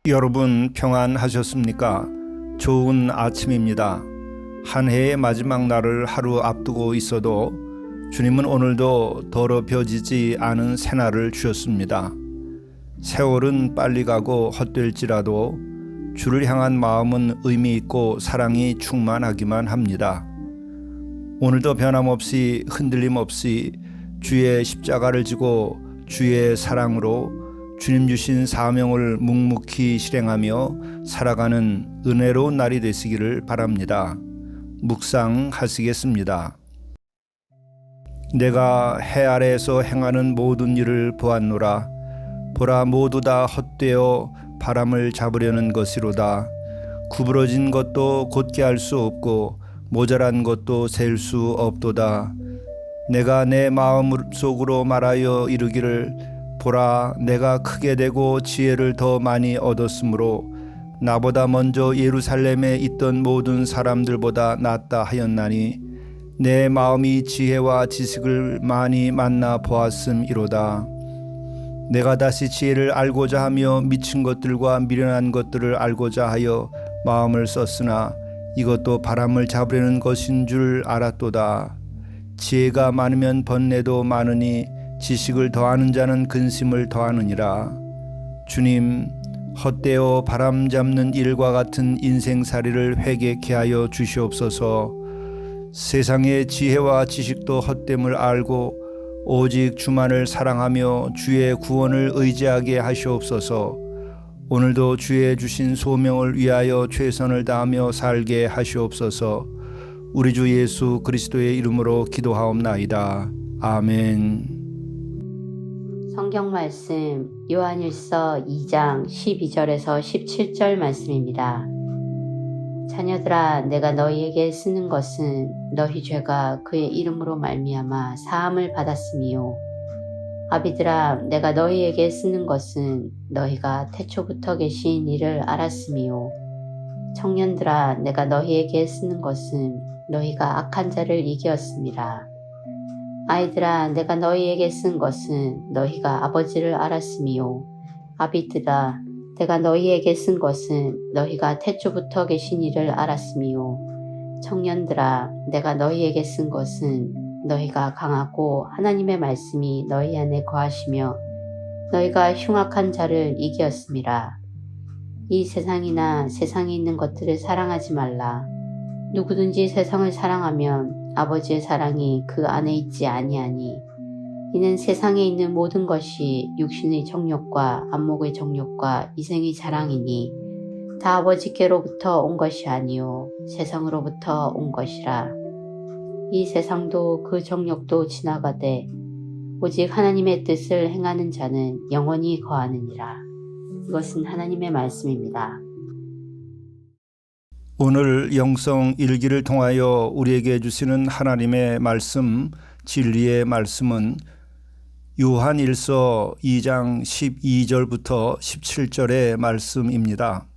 여러분 평안하셨습니까? 좋은 아침입니다. 한 해의 마지막 날을 하루 앞두고 있어도 주님은 오늘도 더럽혀지지 않은 새날을 주셨습니다. 세월은 빨리 가고 헛될지라도 주를 향한 마음은 의미 있고 사랑이 충만하기만 합니다. 오늘도 변함없이 흔들림 없이 주의 십자가를 지고 주의 사랑으로 주님 주신 사명을 묵묵히 실행하며 살아가는 은혜로운 날이 되시기를 바랍니다. 묵상하시겠습니다. 내가 해 아래에서 행하는 모든 일을 보았노라. 보라, 모두 다 헛되어 바람을 잡으려는 것이로다. 구부러진 것도 곧게 할 수 없고 모자란 것도 셀 수 없도다. 내가 내 마음속으로 말하여 이르기를 보라, 내가 크게 되고 지혜를 더 많이 얻었으므로 나보다 먼저 예루살렘에 있던 모든 사람들보다 낫다 하였나니 내 마음이 지혜와 지식을 많이 만나 보았음이로다. 내가 다시 지혜를 알고자 하며 미친 것들과 미련한 것들을 알고자 하여 마음을 썼으나 이것도 바람을 잡으려는 것인 줄 알았도다. 지혜가 많으면 번뇌도 많으니 지식을 더하는 자는 근심을 더하느니라. 주님, 헛되어 바람 잡는 일과 같은 인생살이를 회개케 하여 주시옵소서. 세상의 지혜와 지식도 헛됨을 알고 오직 주만을 사랑하며 주의 구원을 의지하게 하시옵소서. 오늘도 주의 주신 소명을 위하여 최선을 다하며 살게 하시옵소서. 우리 주 예수 그리스도의 이름으로 기도하옵나이다. 아멘. 성경 말씀 요한일서 2장 12절에서 17절 말씀입니다. 자녀들아, 내가 너희에게 쓰는 것은 너희 죄가 그의 이름으로 말미암아 사함을 받았음이요. 아비들아, 내가 너희에게 쓰는 것은 너희가 태초부터 계신 이를 알았음이요. 청년들아, 내가 너희에게 쓰는 것은 너희가 악한 자를 이기었음이라. 아이들아, 내가 너희에게 쓴 것은 너희가 아버지를 알았음이요. 아비들아, 내가 너희에게 쓴 것은 너희가 태초부터 계신 이를 알았음이요. 청년들아, 내가 너희에게 쓴 것은 너희가 강하고 하나님의 말씀이 너희 안에 거하시며 너희가 흉악한 자를 이기었음이라. 이 세상이나 세상에 있는 것들을 사랑하지 말라. 누구든지 세상을 사랑하면 아버지의 사랑이 그 안에 있지 아니하니 이는 세상에 있는 모든 것이 육신의 정욕과 안목의 정욕과 이생의 자랑이니 다 아버지께로부터 온 것이 아니요 세상으로부터 온 것이라. 이 세상도 그 정욕도 지나가되 오직 하나님의 뜻을 행하는 자는 영원히 거하느니라. 이것은 하나님의 말씀입니다. 오늘 영성 일기를 통하여 우리에게 주시는 하나님의 말씀, 진리의 말씀은 요한일서 2장 12절부터 17절의 말씀입니다.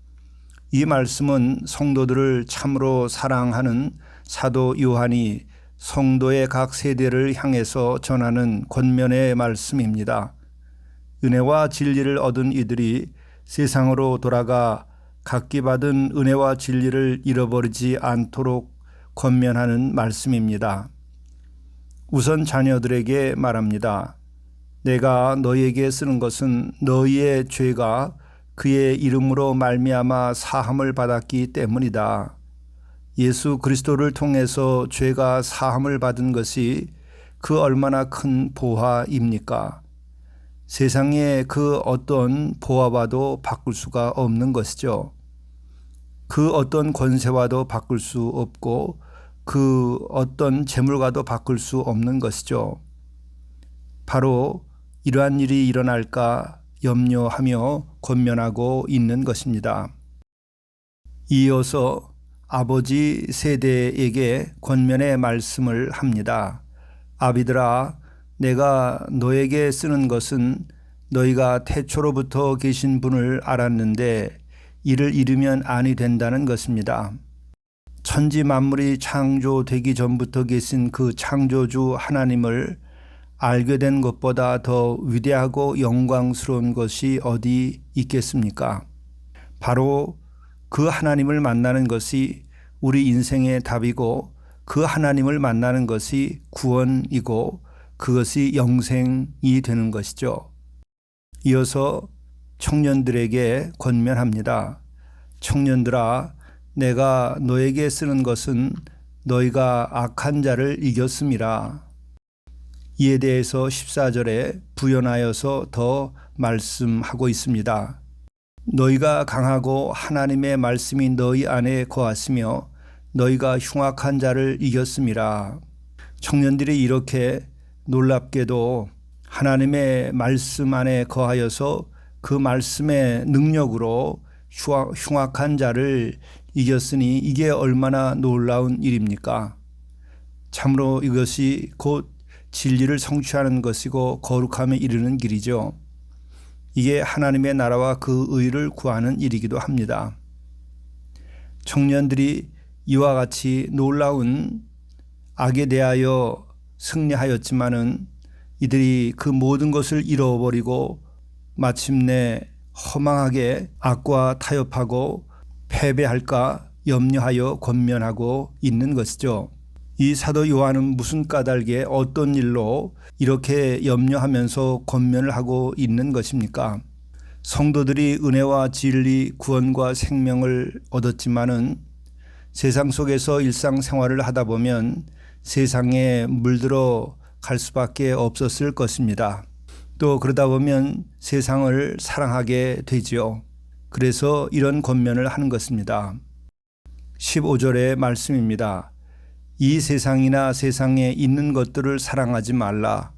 이 말씀은 성도들을 참으로 사랑하는 사도 요한이 성도의 각 세대를 향해서 전하는 권면의 말씀입니다. 은혜와 진리를 얻은 이들이 세상으로 돌아가 각기 받은 은혜와 진리를 잃어버리지 않도록 권면하는 말씀입니다. 우선 자녀들에게 말합니다. 내가 너희에게 쓰는 것은 너희의 죄가 그의 이름으로 말미암아 사함을 받았기 때문이다. 예수 그리스도를 통해서 죄가 사함을 받은 것이 그 얼마나 큰 보화입니까? 세상의 그 어떤 보화와도 바꿀 수가 없는 것이죠. 그 어떤 권세와도 바꿀 수 없고 그 어떤 재물과도 바꿀 수 없는 것이죠. 바로 이러한 일이 일어날까 염려하며 권면하고 있는 것입니다. 이어서 아버지 세대에게 권면의 말씀을 합니다. 아비들아, 내가 너에게 쓰는 것은 너희가 태초로부터 계신 분을 알았는데 이를 잃으면 아니 된다는 것입니다. 천지 만물이 창조되기 전부터 계신 그 창조주 하나님을 알게 된 것보다 더 위대하고 영광스러운 것이 어디 있겠습니까? 바로 그 하나님을 만나는 것이 우리 인생의 답이고 그 하나님을 만나는 것이 구원이고 그것이 영생이 되는 것이죠. 이어서 청년들에게 권면합니다. 청년들아, 내가 너에게 쓰는 것은 너희가 악한 자를 이겼음이라. 이에 대해서 14절에 부연하여서 더 말씀하고 있습니다. 너희가 강하고 하나님의 말씀이 너희 안에 거하시며 너희가 흉악한 자를 이겼음이라. 청년들이 이렇게 놀랍게도 하나님의 말씀 안에 거하여서 그 말씀의 능력으로 흉악한 자를 이겼으니 이게 얼마나 놀라운 일입니까? 참으로 이것이 곧 진리를 성취하는 것이고 거룩함에 이르는 길이죠. 이게 하나님의 나라와 그 의를 구하는 일이기도 합니다. 청년들이 이와 같이 놀라운 악에 대하여 승리하였지만은 이들이 그 모든 것을 잃어버리고 마침내 허망하게 악과 타협하고 패배할까 염려하여 권면하고 있는 것이죠. 이 사도 요한은 무슨 까닭에 어떤 일로 이렇게 염려하면서 권면을 하고 있는 것입니까? 성도들이 은혜와 진리, 구원과 생명을 얻었지만은 세상 속에서 일상생활을 하다 보면 세상에 물들어 갈 수밖에 없었을 것입니다. 또 그러다 보면 세상을 사랑하게 되지요. 그래서 이런 권면을 하는 것입니다. 15절의 말씀입니다. 이 세상이나 세상에 있는 것들을 사랑하지 말라.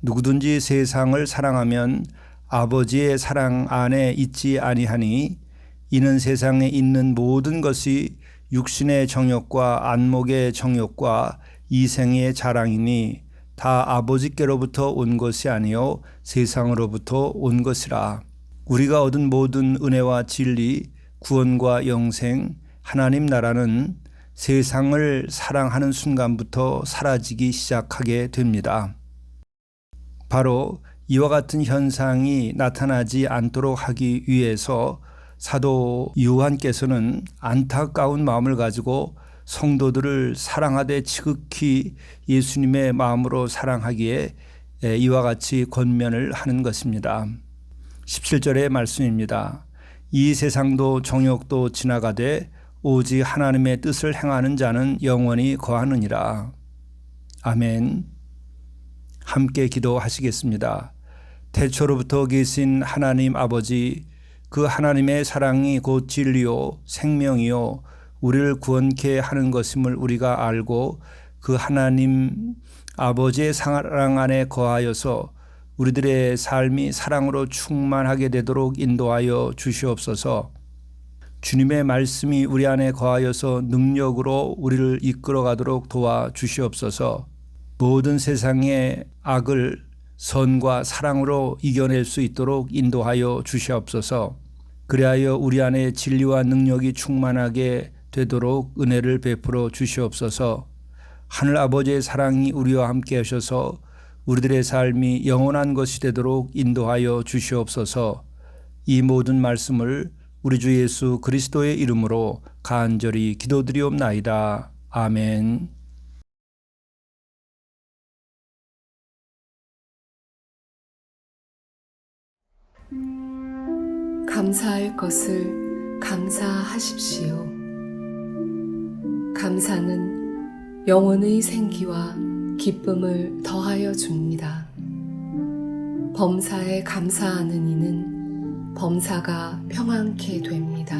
누구든지 세상을 사랑하면 아버지의 사랑 안에 있지 아니하니 이는 세상에 있는 모든 것이 육신의 정욕과 안목의 정욕과 이생의 자랑이니 다 아버지께로부터 온 것이 아니요 세상으로부터 온 것이라. 우리가 얻은 모든 은혜와 진리, 구원과 영생, 하나님 나라는 세상을 사랑하는 순간부터 사라지기 시작하게 됩니다. 바로 이와 같은 현상이 나타나지 않도록 하기 위해서 사도 요한께서는 안타까운 마음을 가지고 성도들을 사랑하되 지극히 예수님의 마음으로 사랑하기에 이와 같이 권면을 하는 것입니다. 17절의 말씀입니다. 이 세상도 정욕도 지나가되 오직 하나님의 뜻을 행하는 자는 영원히 거하느니라. 아멘. 함께 기도하시겠습니다. 태초로부터 계신 하나님 아버지, 그 하나님의 사랑이 곧 진리요 생명이요 우리를 구원케 하는 것임을 우리가 알고 그 하나님 아버지의 사랑 안에 거하여서 우리들의 삶이 사랑으로 충만하게 되도록 인도하여 주시옵소서. 주님의 말씀이 우리 안에 거하여서 능력으로 우리를 이끌어가도록 도와주시옵소서. 모든 세상의 악을 선과 사랑으로 이겨낼 수 있도록 인도하여 주시옵소서. 그리하여 우리 안에 진리와 능력이 충만하게 되도록 은혜를 베풀어 주시옵소서. 하늘 아버지의 사랑이 우리와 함께 하셔서 우리들의 삶이 영원한 것이 되도록 인도하여 주시옵소서. 이 모든 말씀을 우리 주 예수 그리스도의 이름으로 간절히 기도드리옵나이다. 아멘. 감사할 것을 감사하십시오. 감사는 영혼의 생기와 기쁨을 더하여 줍니다. 범사에 감사하는 이는 범사가 평안케 됩니다.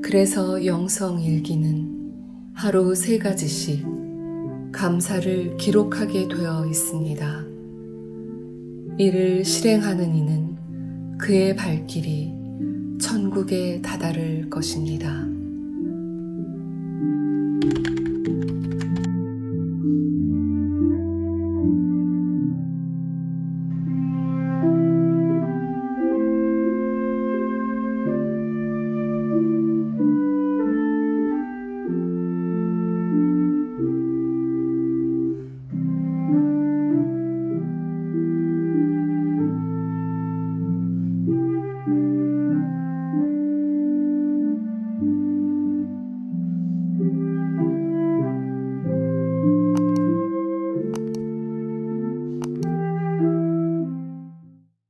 그래서 영성일기는 하루 3가지씩 감사를 기록하게 되어 있습니다. 이를 실행하는 이는 그의 발길이 천국에 다다를 것입니다.